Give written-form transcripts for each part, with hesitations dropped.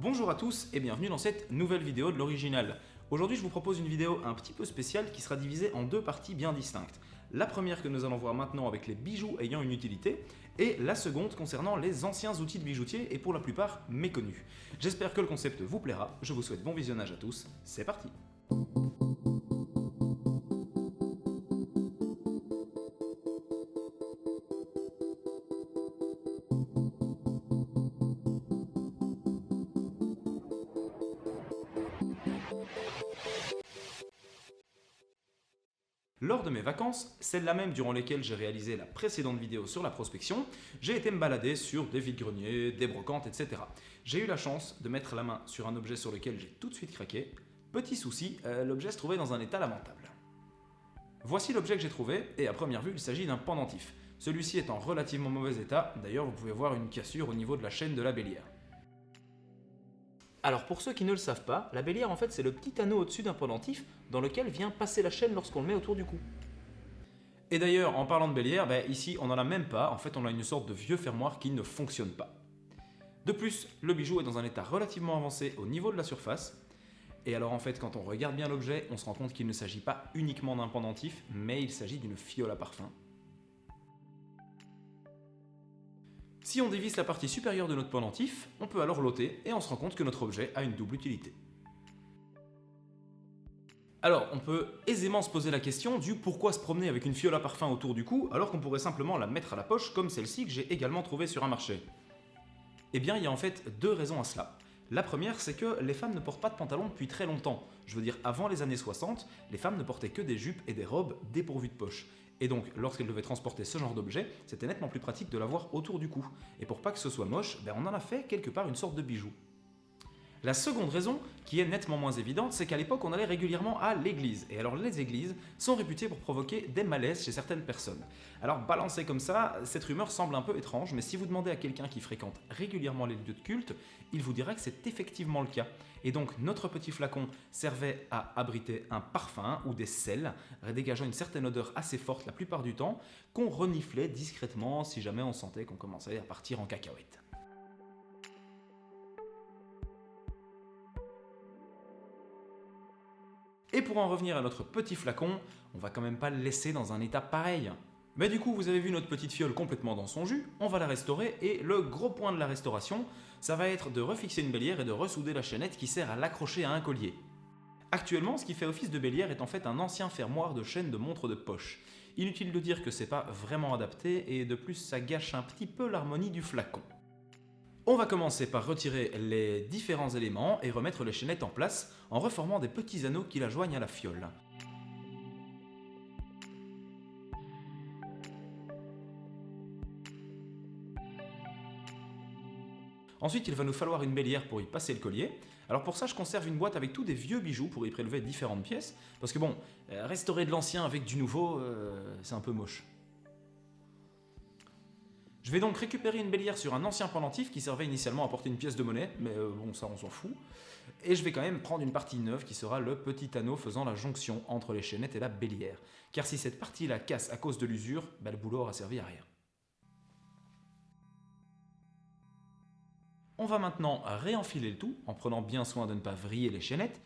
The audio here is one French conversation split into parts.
Bonjour à tous et bienvenue dans cette nouvelle vidéo de l'original. Aujourd'hui je vous propose une vidéo un petit peu spéciale qui sera divisée en deux parties bien distinctes. La première que nous allons voir maintenant avec les bijoux ayant une utilité et la seconde concernant les anciens outils de bijoutier et pour la plupart méconnus. J'espère que le concept vous plaira, je vous souhaite bon visionnage à tous, c'est parti. Lors de mes vacances, celles-là même durant lesquelles j'ai réalisé la précédente vidéo sur la prospection, j'ai été me balader sur des vide-greniers, des brocantes, etc. J'ai eu la chance de mettre la main sur un objet sur lequel j'ai tout de suite craqué. Petit souci, l'objet se trouvait dans un état lamentable. Voici l'objet que j'ai trouvé, et à première vue, il s'agit d'un pendentif. Celui-ci est en relativement mauvais état, d'ailleurs vous pouvez voir une cassure au niveau de la chaîne de la bélière. Alors pour ceux qui ne le savent pas, la bélière en fait c'est le petit anneau au-dessus d'un pendentif dans lequel vient passer la chaîne lorsqu'on le met autour du cou. Et d'ailleurs en parlant de bélière, ici on n'en a même pas, en fait on a une sorte de vieux fermoir qui ne fonctionne pas. De plus, le bijou est dans un état relativement avancé au niveau de la surface, et alors en fait quand on regarde bien l'objet, on se rend compte qu'il ne s'agit pas uniquement d'un pendentif, mais il s'agit d'une fiole à parfum. Si on dévisse la partie supérieure de notre pendentif, on peut alors l'ôter et on se rend compte que notre objet a une double utilité. Alors, on peut aisément se poser la question du pourquoi se promener avec une fiole à parfum autour du cou alors qu'on pourrait simplement la mettre à la poche comme celle-ci que j'ai également trouvée sur un marché. Eh bien, il y a en fait deux raisons à cela. La première, c'est que les femmes ne portent pas de pantalon depuis très longtemps. Je veux dire, avant les années 60, les femmes ne portaient que des jupes et des robes dépourvues de poches. Et donc, lorsqu'elles devaient transporter ce genre d'objet, c'était nettement plus pratique de l'avoir autour du cou. Et pour pas que ce soit moche, on en a fait quelque part une sorte de bijou. La seconde raison, qui est nettement moins évidente, c'est qu'à l'époque on allait régulièrement à l'église. Et alors les églises sont réputées pour provoquer des malaises chez certaines personnes. Alors balancé comme ça, cette rumeur semble un peu étrange, mais si vous demandez à quelqu'un qui fréquente régulièrement les lieux de culte, il vous dira que c'est effectivement le cas. Et donc notre petit flacon servait à abriter un parfum ou des sels, dégageant une certaine odeur assez forte la plupart du temps, qu'on reniflait discrètement si jamais on sentait qu'on commençait à partir en cacahuète. Et pour en revenir à notre petit flacon, on va quand même pas le laisser dans un état pareil. Mais du coup, vous avez vu notre petite fiole complètement dans son jus, on va la restaurer et le gros point de la restauration, ça va être de refixer une bélière et de ressouder la chaînette qui sert à l'accrocher à un collier. Actuellement, ce qui fait office de bélière est en fait un ancien fermoir de chaîne de montre de poche. Inutile de dire que c'est pas vraiment adapté et de plus ça gâche un petit peu l'harmonie du flacon. On va commencer par retirer les différents éléments et remettre les chaînettes en place en reformant des petits anneaux qui la joignent à la fiole. Ensuite, il va nous falloir une bélière pour y passer le collier. Alors pour ça, je conserve une boîte avec tous des vieux bijoux pour y prélever différentes pièces, parce que bon, restaurer de l'ancien avec du nouveau, c'est un peu moche. Je vais donc récupérer une bélière sur un ancien pendentif qui servait initialement à porter une pièce de monnaie, mais bon ça on s'en fout. Et je vais quand même prendre une partie neuve qui sera le petit anneau faisant la jonction entre les chaînettes et la bélière. Car si cette partie-là casse à cause de l'usure, le boulot aura servi à rien. On va maintenant réenfiler le tout en prenant bien soin de ne pas vriller les chaînettes.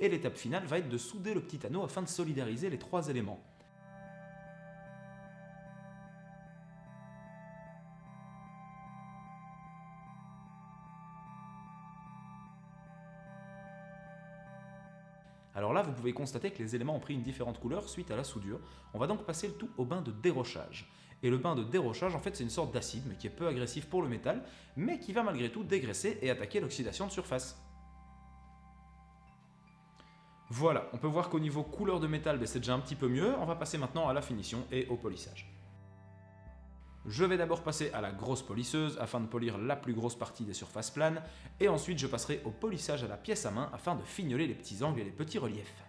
Et l'étape finale va être de souder le petit anneau afin de solidariser les trois éléments. Alors là, vous pouvez constater que les éléments ont pris une différente couleur suite à la soudure. On va donc passer le tout au bain de dérochage. Et le bain de dérochage, en fait, c'est une sorte d'acide, mais qui est peu agressif pour le métal, mais qui va malgré tout dégraisser et attaquer l'oxydation de surface. Voilà, on peut voir qu'au niveau couleur de métal, c'est déjà un petit peu mieux. On va passer maintenant à la finition et au polissage. Je vais d'abord passer à la grosse polisseuse afin de polir la plus grosse partie des surfaces planes, et ensuite je passerai au polissage à la pièce à main afin de fignoler les petits angles et les petits reliefs.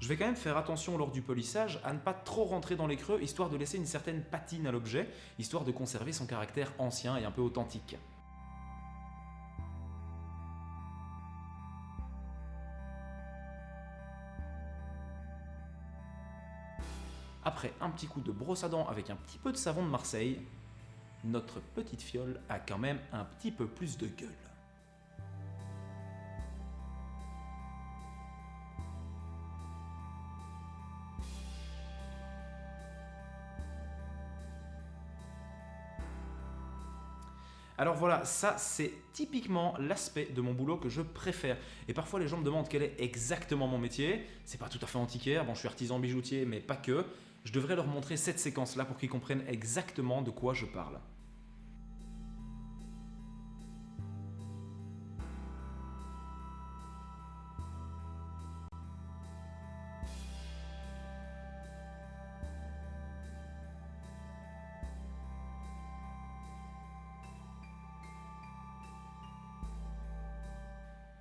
Je vais quand même faire attention lors du polissage à ne pas trop rentrer dans les creux, histoire de laisser une certaine patine à l'objet, histoire de conserver son caractère ancien et un peu authentique. Après un petit coup de brosse à dents avec un petit peu de savon de Marseille, notre petite fiole a quand même un petit peu plus de gueule. Alors voilà, ça c'est typiquement l'aspect de mon boulot que je préfère. Et parfois les gens me demandent quel est exactement mon métier. C'est pas tout à fait antiquaire, bon je suis artisan bijoutier mais pas que. Je devrais leur montrer cette séquence là pour qu'ils comprennent exactement de quoi je parle.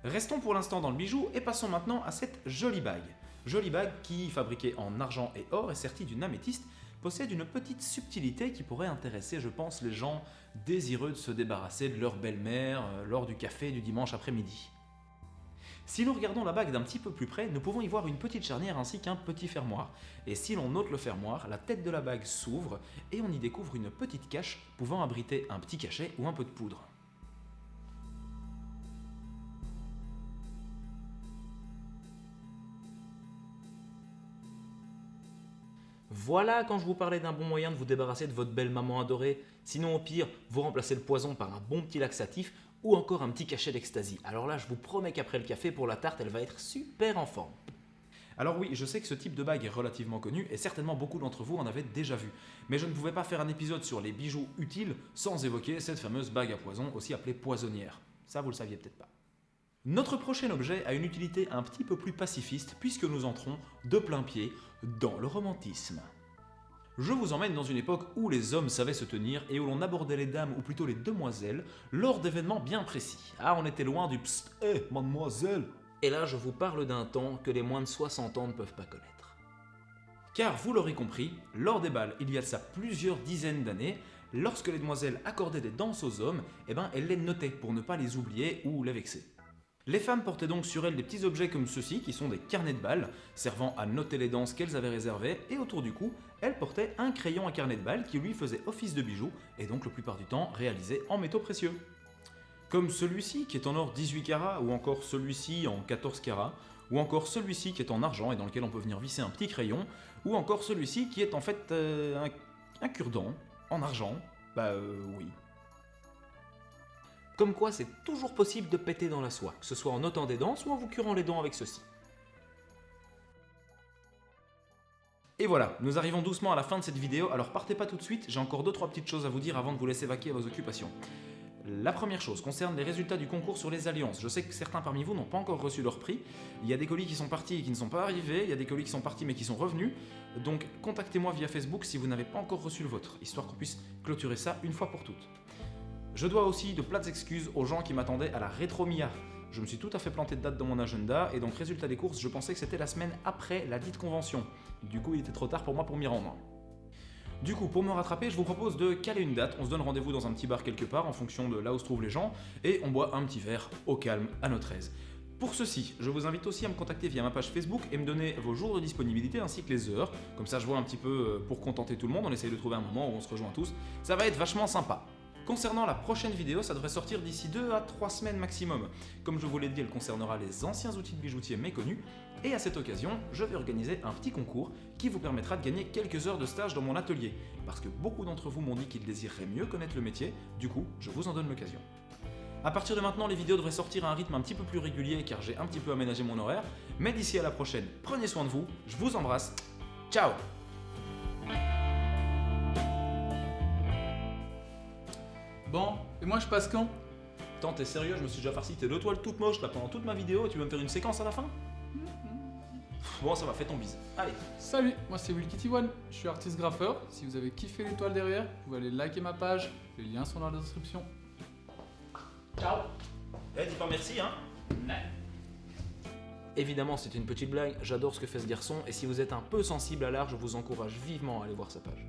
Restons pour l'instant dans le bijou et passons maintenant à cette jolie bague. Jolie bague qui, fabriquée en argent et or et sertie d'une améthyste, possède une petite subtilité qui pourrait intéresser, je pense, les gens désireux de se débarrasser de leur belle-mère lors du café du dimanche après-midi. Si nous regardons la bague d'un petit peu plus près, nous pouvons y voir une petite charnière ainsi qu'un petit fermoir. Et si l'on ôte le fermoir, la tête de la bague s'ouvre et on y découvre une petite cache pouvant abriter un petit cachet ou un peu de poudre. Voilà quand je vous parlais d'un bon moyen de vous débarrasser de votre belle maman adorée. Sinon au pire, vous remplacez le poison par un bon petit laxatif ou encore un petit cachet d'ecstasy. Alors là, je vous promets qu'après le café, pour la tarte, elle va être super en forme. Alors oui, je sais que ce type de bague est relativement connu et certainement beaucoup d'entre vous en avaient déjà vu. Mais je ne pouvais pas faire un épisode sur les bijoux utiles sans évoquer cette fameuse bague à poison, aussi appelée poissonnière. Ça, vous le saviez peut-être pas. Notre prochain objet a une utilité un petit peu plus pacifiste puisque nous entrons de plein pied dans le romantisme. Je vous emmène dans une époque où les hommes savaient se tenir et où l'on abordait les dames, ou plutôt les demoiselles, lors d'événements bien précis. Ah, on était loin du psst, hé, mademoiselle. Et là, je vous parle d'un temps que les moins de 60 ans ne peuvent pas connaître. Car, vous l'aurez compris, lors des bals, il y a de ça plusieurs dizaines d'années, lorsque les demoiselles accordaient des danses aux hommes, elles les notaient pour ne pas les oublier ou les vexer. Les femmes portaient donc sur elles des petits objets comme ceux-ci, qui sont des carnets de balles, servant à noter les danses qu'elles avaient réservées, et autour du cou, elles portaient un crayon à carnet de balles qui lui faisait office de bijou, et donc la plupart du temps réalisé en métaux précieux. Comme celui-ci qui est en or 18 carats, ou encore celui-ci en 14 carats, ou encore celui-ci qui est en argent et dans lequel on peut venir visser un petit crayon, ou encore celui-ci qui est en fait un cure-dent en argent, oui. Comme quoi c'est toujours possible de péter dans la soie, que ce soit en notant des danses ou en vous curant les dents avec ceci. Et voilà, nous arrivons doucement à la fin de cette vidéo, alors partez pas tout de suite, j'ai encore 2-3 petites choses à vous dire avant de vous laisser vaquer à vos occupations. La première chose concerne les résultats du concours sur les alliances. Je sais que certains parmi vous n'ont pas encore reçu leur prix. Il y a des colis qui sont partis et qui ne sont pas arrivés, il y a des colis qui sont partis mais qui sont revenus. Donc contactez-moi via Facebook si vous n'avez pas encore reçu le vôtre, histoire qu'on puisse clôturer ça une fois pour toutes. Je dois aussi de plates excuses aux gens qui m'attendaient à la Rétro-Mia. Je me suis tout à fait planté de date dans mon agenda et donc résultat des courses, je pensais que c'était la semaine après la dite convention. Du coup, il était trop tard pour moi pour m'y rendre. Du coup, pour me rattraper, je vous propose de caler une date, on se donne rendez-vous dans un petit bar quelque part en fonction de là où se trouvent les gens et on boit un petit verre au calme, à notre aise. Pour ceci, je vous invite aussi à me contacter via ma page Facebook et me donner vos jours de disponibilité ainsi que les heures. Comme ça, je vois un petit peu pour contenter tout le monde, on essaye de trouver un moment où on se rejoint tous. Ça va être vachement sympa. Concernant la prochaine vidéo, ça devrait sortir d'ici 2 à 3 semaines maximum. Comme je vous l'ai dit, elle concernera les anciens outils de bijoutier méconnus. Et à cette occasion, je vais organiser un petit concours qui vous permettra de gagner quelques heures de stage dans mon atelier. Parce que beaucoup d'entre vous m'ont dit qu'ils désireraient mieux connaître le métier, du coup, je vous en donne l'occasion. A partir de maintenant, les vidéos devraient sortir à un rythme un petit peu plus régulier car j'ai un petit peu aménagé mon horaire. Mais d'ici à la prochaine, prenez soin de vous, je vous embrasse, ciao! Bon, et moi je passe quand? Attends, t'es sérieux? Je me suis déjà farci tes 2 toiles toutes moches là pendant toute ma vidéo et tu veux me faire une séquence à la fin? Bon, ça va, fais ton bise. Allez. Salut, moi c'est WillKitty1, je suis artiste graffeur. Si vous avez kiffé l'étoile derrière, vous pouvez aller liker ma page, les liens sont dans la description. Ciao. Eh, dis pas merci, hein? Ouais. Évidemment, c'est une petite blague, j'adore ce que fait ce garçon, et si vous êtes un peu sensible à l'art, je vous encourage vivement à aller voir sa page.